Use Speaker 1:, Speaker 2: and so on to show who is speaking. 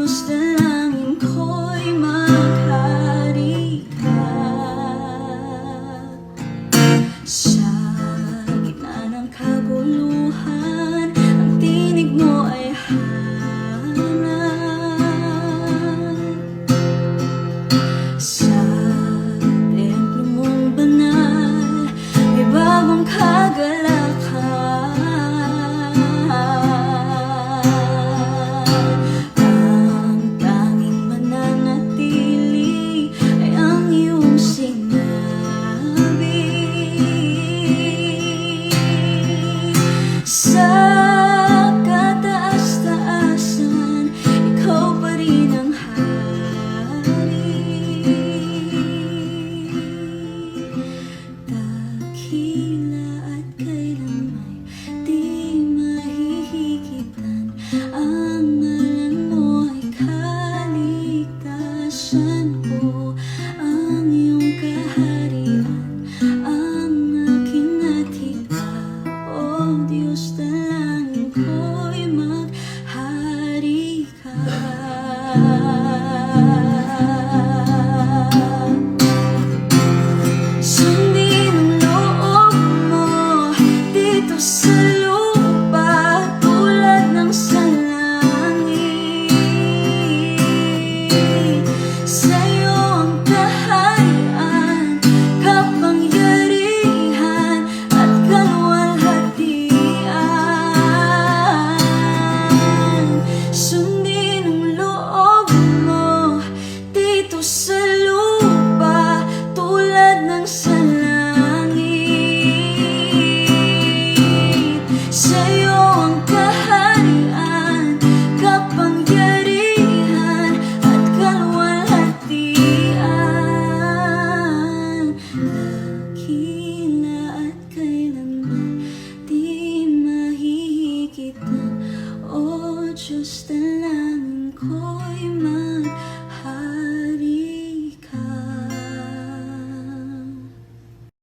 Speaker 1: Diyos, dalangin ko'y maghari ka sa gitna ng kaguluhan. Ang tinig mo ay sa templo mong banal, may bagong kagalakan. Ang tanging mananatili ay ang iyong sinabi. Sa kataas-taasan, ikaw pa rin ang dakila at kailanman di mahihigitan. Ang ngalan mo ay kaligtasan ko, ang iyong kaharian ang aking nakita. O Diyos, dalangin ko